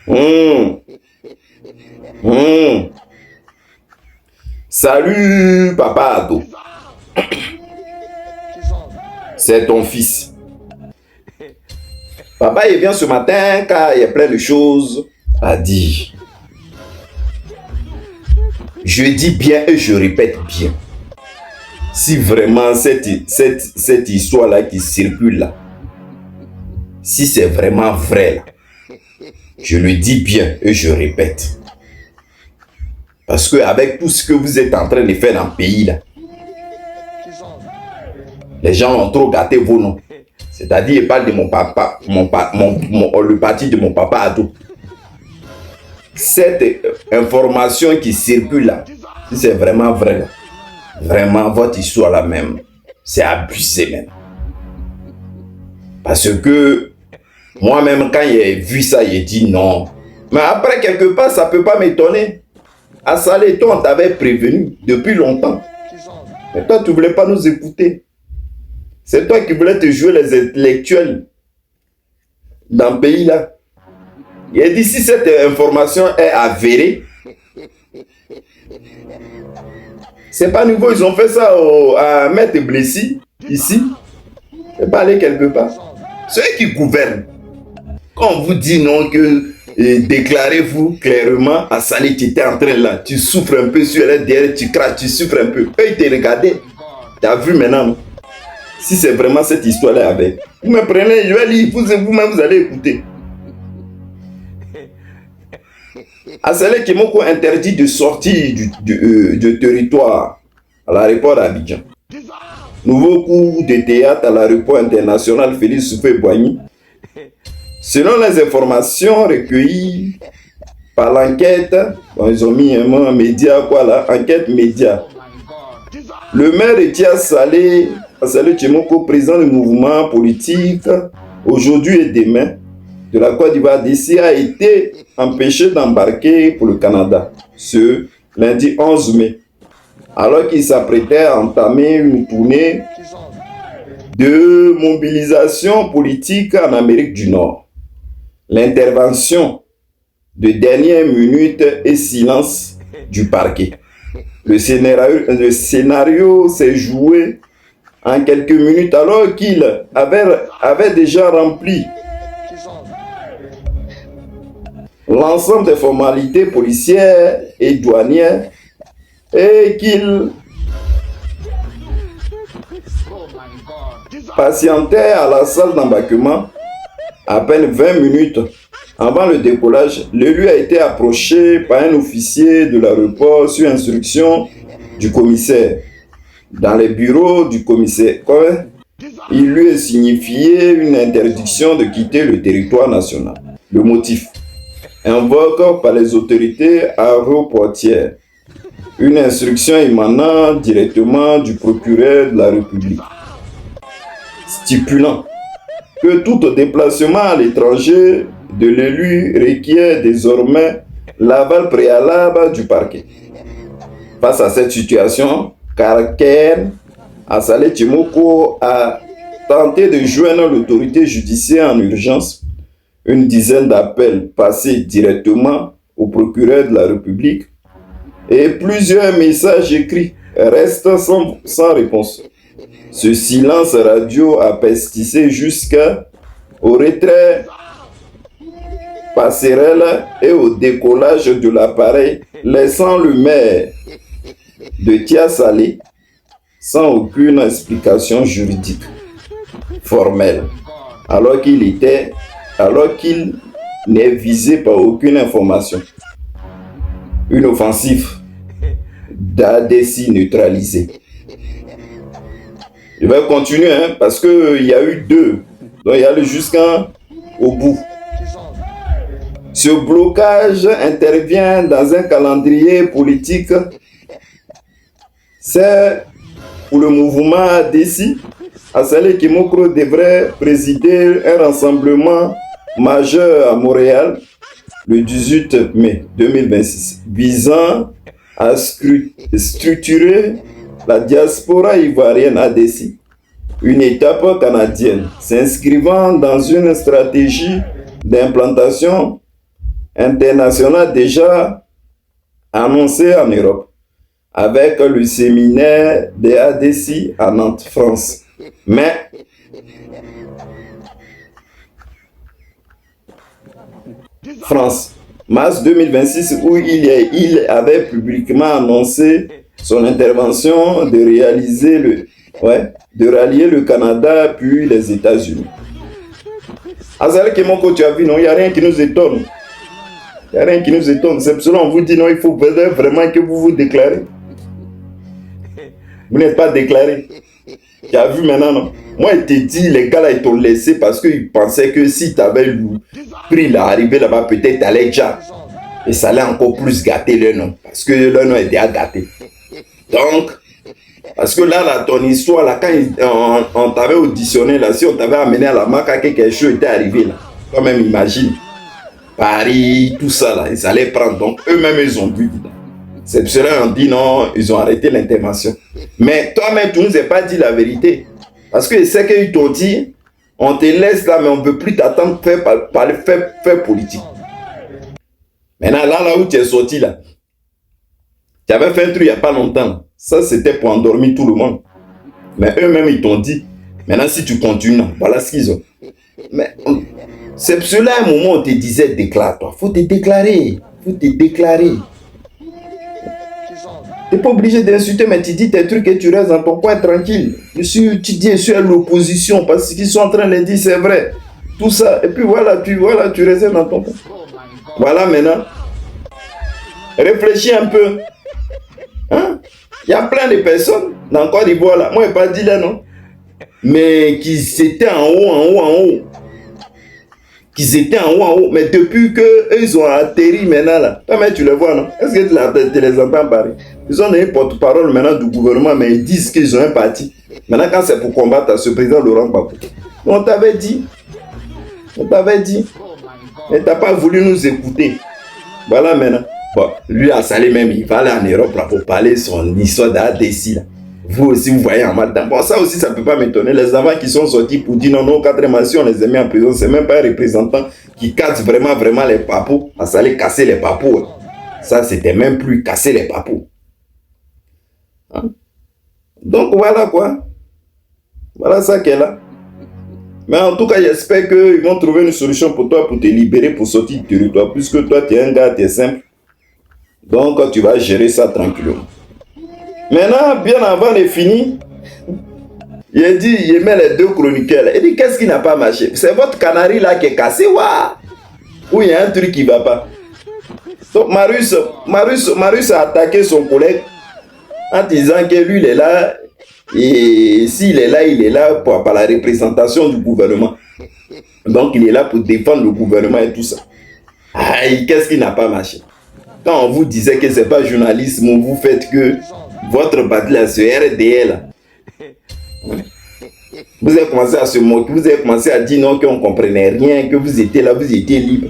Hum, hum. Salut, papa Ado. C'est ton fils. Papa, il vient ce matin car il y a plein de choses à dire. Je dis bien et je répète bien. Si vraiment cette histoire-là qui circule là, si c'est vraiment vrai là, je le dis bien et je répète. Parce que avec tout ce que vous êtes en train de faire dans le pays là, les gens ont trop gâté vos noms. C'est-à-dire, ils parlent de mon papa, le parti de mon papa Ado. Cette information qui circule là, si c'est vraiment vrai là, vraiment votre histoire là même, c'est abusé même. Parce que moi-même, quand j'ai vu ça, j'ai dit non. Mais après, quelque part, ça ne peut pas m'étonner. À Salé, toi, on t'avait prévenu depuis longtemps. Mais toi, tu ne voulais pas nous écouter. C'est toi qui voulais te jouer les intellectuels dans le pays là. Il a dit si cette information est avérée, c'est pas nouveau, ils ont fait ça à Maître Blessy, ici. C'est pas aller quelque part. Ceux qui gouvernent, quand on vous dit non, que déclarez-vous clairement à Salé, tu étais en train là, tu souffres un peu sur elle derrière, tu craches, tu souffres un peu. Eux, ils te regardaient. Tu as vu maintenant, non? Si c'est vraiment cette histoire-là avec, vous me prenez, je vais lire, vous-même vous allez écouter. Assalé Kimoko interdit de sortir du territoire à l'aéroport d'Abidjan. Nouveau coup de théâtre à l'aéroport international Félix Houphouët-Boigny. Selon les informations recueillies par l'enquête, bon, ils ont mis un mot média, quoi là, enquête média. Le maire de Assalé Kimoko, président du mouvement politique, aujourd'hui et demain, de la Côte d'Ivoire d'ici, a été empêché d'embarquer pour le Canada ce lundi 11 mai, alors qu'il s'apprêtait à entamer une tournée de mobilisation politique en Amérique du Nord. L'intervention de dernière minute et silence du parquet. Le scénario s'est joué en quelques minutes alors qu'il avait déjà rempli l'ensemble des formalités policières et douanières et qu'il patientait à la salle d'embarquement à peine 20 minutes avant le décollage. L'élu a été approché par un officier de l'aéroport sur instruction du commissaire. Dans les bureaux du commissaire, il lui a signifié une interdiction de quitter le territoire national. Le motif invoque par les autorités aéroportières une instruction émanant directement du procureur de la République, stipulant que tout déplacement à l'étranger de l'élu requiert désormais l'aval préalable du parquet. Face à cette situation, Karaken Assalé Kimoko a tenté de joindre l'autorité judiciaire en urgence. Une dizaine d'appels passés directement au procureur de la République et plusieurs messages écrits restent sans réponse. Ce silence radio a persisté jusqu'au retrait passerelle et au décollage de l'appareil, laissant le maire de Salé sans aucune explication juridique formelle, alors qu'il n'est visé par aucune information. Une offensive d'ADC neutralisée. Je vais continuer parce qu'il y a eu deux. Donc il y a le jusqu'au bout. Ce blocage intervient dans un calendrier politique. C'est pour le mouvement ADC. Assalé Kimoko devrait présider un rassemblement majeur à Montréal le 18 mai 2026, visant à structurer la diaspora ivoirienne ADC, une étape canadienne s'inscrivant dans une stratégie d'implantation international déjà annoncé en Europe, avec le séminaire de ADC à Nantes, France. Mais France, mars 2026, où il avait publiquement annoncé son intervention de rallier le Canada puis les États-Unis. Azale Kemoko, tu as vu, non, il n'y a rien qui nous étonne. Il n'y a rien qui nous étonne. C'est pour cela qu'on vous dit, non, il faut vraiment que vous vous déclarez. Vous n'êtes pas déclaré. Tu as vu maintenant, non? Moi, il te dit, les gars là, ils t'ont laissé parce qu'ils pensaient que si tu avais pris l'arrivée là-bas, peut-être tu allais déjà. Et ça allait encore plus gâter le nom. Parce que le nom était à gâter. Donc, parce que là, ton histoire, là, quand on t'avait auditionné, là, si on t'avait amené à la marque, quelque chose était arrivé là. Toi-même, imagine. Paris, tout ça là, ils allaient prendre. Donc, eux-mêmes, ils ont vu. C'est pour cela qu'on dit non, ils ont arrêté l'intervention. Mais toi-même, tu ne nous as pas dit la vérité. Parce que c'est qu'ils t'ont dit, on te laisse là, mais on ne veut plus t'attendre faire politique. Maintenant, là où tu es sorti là, tu avais fait un truc il n'y a pas longtemps. Ça, c'était pour endormir tout le monde. Mais eux-mêmes, ils t'ont dit, maintenant, si tu continues, voilà ce qu'ils ont. Mais c'est pour cela, à un moment, on te disait, déclare-toi. Il faut te déclarer. Il faut te déclarer. Tu n'es pas obligé d'insulter, mais tu dis tes trucs et tu restes dans ton coin tranquille. Tu dis, je suis à l'opposition parce qu'ils sont en train de dire, c'est vrai. Tout ça. Et puis voilà, tu restes dans ton coin. Voilà maintenant. Réfléchis un peu. Hein? Il y a plein de personnes dans Côte d'Ivoire là. Moi, je n'ai pas dit là, non. Mais qui étaient en haut. Qu'ils étaient en haut. Mais depuis qu'ils ont atterri maintenant là. Toi, mais tu les vois, non? Est-ce que tu les entends parler? Ils ont des porte-parole maintenant du gouvernement, mais ils disent qu'ils ont un parti. Maintenant, quand c'est pour combattre ce président Laurent Gbagbo. On t'avait dit. On t'avait dit. Mais tu n'as pas voulu nous écouter. Voilà maintenant. Bon, lui, à Salé même, il va aller en Europe là, pour parler de son histoire d'ADC là. Vous aussi, vous voyez en mal temps. Bon, ça aussi, ça ne peut pas m'étonner. Les enfants qui sont sortis pour dire non, 4e si on les a mis en prison, c'est même pas un représentant qui casse vraiment les papous. À Salé, casser les papous. Ça, c'était même plus casser les papous. Hein? Donc, voilà quoi. Voilà ça qu'elle a. Mais en tout cas, j'espère qu'ils vont trouver une solution pour toi, pour te libérer, pour sortir du territoire. Puisque toi, tu es un gars, tu es simple. Donc, tu vas gérer ça tranquillement. Maintenant, bien avant de finir, il a dit, il met les 2 chroniqueurs. Il dit, qu'est-ce qui n'a pas marché? C'est votre canari là qui est cassé, ou il y a un truc qui ne va pas. Donc, Marius a attaqué son collègue en disant que lui, il est là. Et s'il est là par la représentation du gouvernement. Donc, il est là pour défendre le gouvernement et tout ça. Aïe, qu'est-ce qui n'a pas marché? Quand on vous disait que ce n'est pas journalisme, vous faites que votre bataille, ce RDL, vous avez commencé à se moquer, vous avez commencé à dire non, qu'on ne comprenait rien, que vous étiez là, vous étiez libre.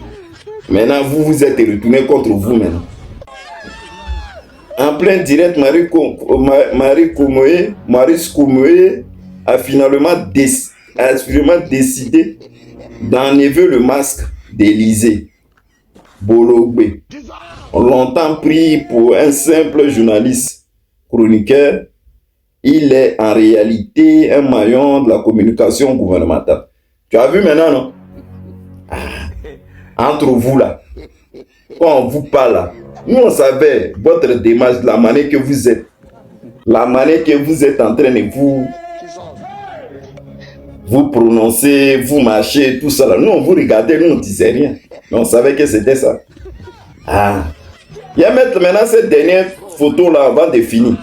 Maintenant, vous vous êtes retourné contre vous maintenant. En plein direct, Maurice Koumoé a finalement décidé d'enlever le masque d'Élysée Bologbe. Longtemps pris pour un simple journaliste chroniqueur, il est en réalité un maillon de la communication gouvernementale. Tu as vu maintenant, non? Entre vous là, quand on vous parle là, nous on savait votre démarche, la manière que vous êtes, la manière que vous êtes en train de vous prononcer, vous marcher, tout ça là. Nous on vous regardait, nous on disait rien. Mais on savait que c'était ça. Il y a maintenant cette dernière photo là avant de finir.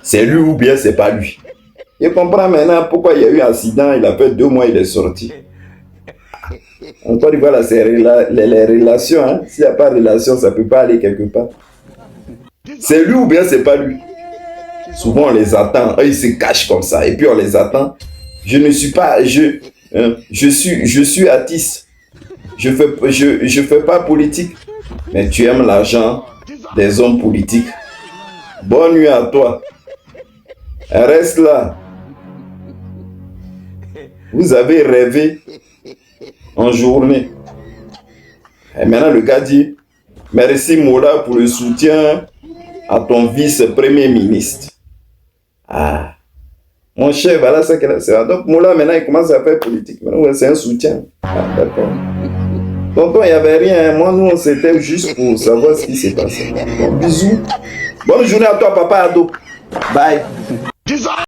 C'est lui ou bien c'est pas lui. Je comprends maintenant pourquoi il y a eu un accident, il a fait 2 mois, il est sorti. Encore une fois, là, c'est les relations. Hein? S'il n'y a pas de relation, ça ne peut pas aller quelque part. C'est lui ou bien c'est pas lui. Souvent, on les attend. Eux, ils se cachent comme ça. Et puis, on les attend. Je ne suis pas... Je suis artiste. Je fais pas politique. Mais tu aimes l'argent des hommes politiques. Bonne nuit à toi. Reste là. Vous avez rêvé en journée. Et maintenant, le gars dit, merci Mola pour le soutien à ton vice-premier ministre. Ah, mon cher, voilà ça qu'elle a fait. Donc Mola, maintenant, il commence à faire politique. Maintenant, c'est un soutien. Ah, d'accord. Tonton, il n'y avait rien. Moi, nous, c'était juste pour savoir ce qui s'est passé. Bon, bisous. Bonne journée à toi, papa Ado. Bye.